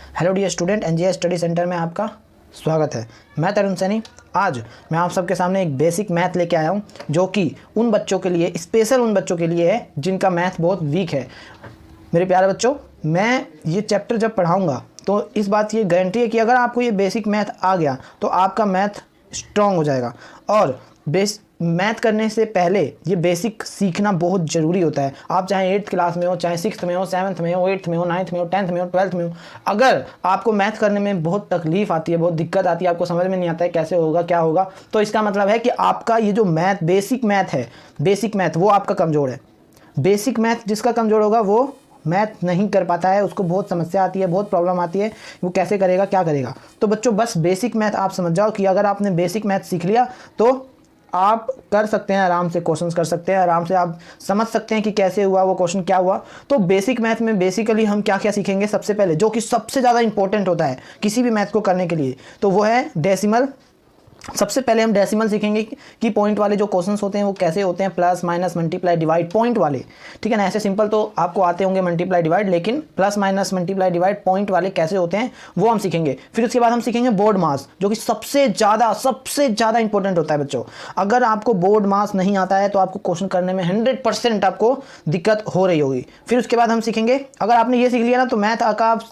Hello dear student, NGS study centre में आपका स्वागत है। मैं तरुण सैनी। आज मैं आप सबके सामने एक बेसिक मैथ लेके आया हूँ जो कि उन बच्चों के लिए, स्पेशल उन बच्चों के लिए है जिनका मैथ बहुत वीक है। मेरे प्यारे बच्चों, मैं ये चैप्टर जब पढ़ाऊँगा तो इस बात की गारंटी है कि अगर आपको ये बेसिक मैथ आ गया तो आपका मैथ स्ट्रॉन्ग हो जाएगा। और मैथ करने से पहले ये बेसिक सीखना बहुत ज़रूरी होता है। आप चाहे 8th क्लास में हो, चाहे 6th में हो, 7th में हो, 8th में हो, 9th में हो, 10th में हो, 12th में हो, अगर आपको मैथ करने में बहुत तकलीफ आती है, बहुत दिक्कत आती है, आपको समझ में नहीं आता है कैसे होगा, क्या होगा, तो इसका मतलब है कि आपका ये जो मैथ, बेसिक मैथ है, बेसिक मैथ वो आपका कमज़ोर है। बेसिक मैथ जिसका कमज़ोर होगा वो मैथ नहीं कर पाता है, उसको बहुत समस्या आती है, बहुत प्रॉब्लम आती है, वो कैसे करेगा, क्या करेगा। तो बच्चों, बस बेसिक मैथ आप समझ जाओ कि अगर आपने बेसिक मैथ सीख लिया तो आप कर सकते हैं, आराम से क्वेश्चंस कर सकते हैं, आराम से आप समझ सकते हैं कि कैसे हुआ वो क्वेश्चन, क्या हुआ। तो बेसिक मैथ में बेसिकली हम क्या क्या सीखेंगे, सबसे पहले जो कि सबसे ज़्यादा इंपॉर्टेंट होता है किसी भी मैथ को करने के लिए, तो वो है डेसिमल। सबसे पहले हम डेसिमल सीखेंगे कि पॉइंट वाले जो क्वेश्चंस होते हैं वो कैसे होते हैं, plus minus multiply divide point वाले, ठीक है ना। ऐसे सिंपल तो आपको आते होंगे मल्टीप्लाई डिवाइड, लेकिन plus minus multiply divide point वाले कैसे होते हैं वो हम सीखेंगे। फिर उसके बाद हम सीखेंगे बोर्ड मास, जो कि सबसे ज़्यादा इंपॉर्टेंट होता है बच्चों। अगर आपको बोर्ड मास नहीं आता है तो आपको क्वेश्चन करने में 100% आपको दिक्कत हो रही होगी। फिर उसके बाद हम सीखेंगे, अगर आपने ये सीख लिया ना तो मैथ का आप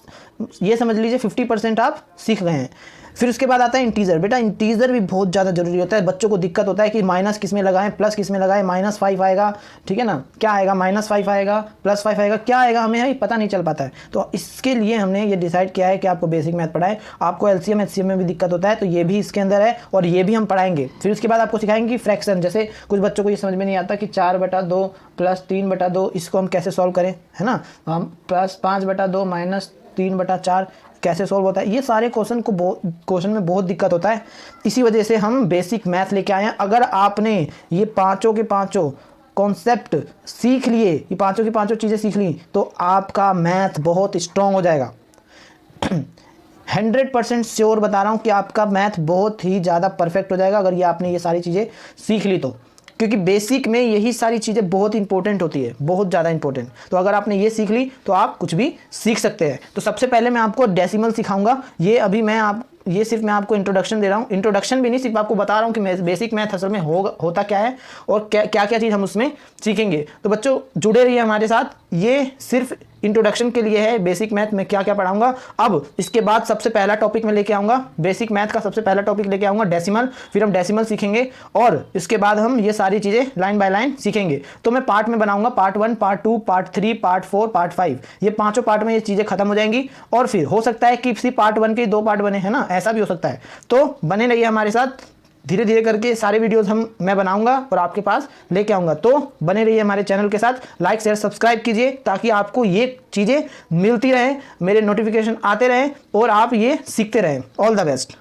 ये समझ लीजिए 50% आप सीख गए हैं। फिर उसके बाद आता है इंटीजर। बेटा, इंटीजर भी बहुत ज़्यादा जरूरी होता है। बच्चों को दिक्कत होता है कि माइनस किस में लगाएं, प्लस किस में लगाएं, -5 आएगा, ठीक है ना, क्या आएगा, -5 आएगा, +5 आएगा, क्या आएगा, हमें पता नहीं चल पाता है। तो इसके लिए हमने ये डिसाइड किया है कि आपको बेसिक मैथ पढ़ाएं। आपको एलसीएम एचसीएम में भी दिक्कत होता है तो ये भी इसके अंदर है और ये भी हम पढ़ाएंगे। फिर उसके बाद आपको सिखाएंगे कि फ्रैक्शन, जैसे कुछ बच्चों को ये समझ में नहीं आता कि 4/2 + 3/2 इसको हम कैसे सॉल्व करें, है ना। हम +5/2 - 3/4 कैसे सॉल्व होता है। ये सारे क्वेश्चन में बहुत दिक्कत होता है। इसी वजह से हम बेसिक मैथ लेके आए हैं। अगर आपने ये पांचों के पांचों कॉन्सेप्ट सीख लिए, ये पांचों की पांचों चीज़ें सीख ली तो आपका मैथ बहुत स्ट्रांग हो जाएगा। 100% श्योर बता रहा हूँ कि आपका मैथ बहुत ही ज़्यादा परफेक्ट हो जाएगा अगर ये आपने ये सारी चीज़ें सीख ली तो। क्योंकि बेसिक में यही सारी चीज़ें बहुत इंपॉर्टेंट होती है, बहुत ज़्यादा इंपॉर्टेंट। तो अगर आपने ये सीख ली तो आप कुछ भी सीख सकते हैं। तो सबसे पहले मैं आपको डेसिमल सिखाऊंगा। ये सिर्फ मैं आपको इंट्रोडक्शन दे रहा हूँ, इंट्रोडक्शन भी नहीं, सिर्फ आपको बता रहा हूँ कि बेसिक मैथ असल में होता क्या है और क्या क्या चीज़ हम उसमें सीखेंगे। तो बच्चों जुड़े रहिए हमारे साथ। ये सिर्फ इंट्रोडक्शन के लिए है, बेसिक मैथ में क्या क्या पढ़ाऊंगा। अब इसके बाद सबसे पहला टॉपिक में लेके आऊँगा, बेसिक मैथ का सबसे पहला टॉपिक लेके आऊँगा डेसिमल। फिर हम डेसिमल सीखेंगे और इसके बाद हम ये सारी चीज़ें लाइन बाय लाइन सीखेंगे। तो मैं पार्ट में बनाऊंगा, part 1, part 2, part 3, part 4, part 5। ये पाँचों पार्ट में ये चीज़ें खत्म हो जाएंगी और फिर हो सकता है कि सिर्फ पार्ट 1 के 2 पार्ट बने, है ना, ऐसा भी हो सकता है। तो बने रहिए हमारे साथ, धीरे धीरे करके सारे वीडियोस मैं बनाऊंगा और आपके पास लेके आऊंगा। तो बने रहिए हमारे चैनल के साथ, लाइक शेयर सब्सक्राइब कीजिए ताकि आपको ये चीज़ें मिलती रहें, मेरे नोटिफिकेशन आते रहें और आप ये सीखते रहें। All the best.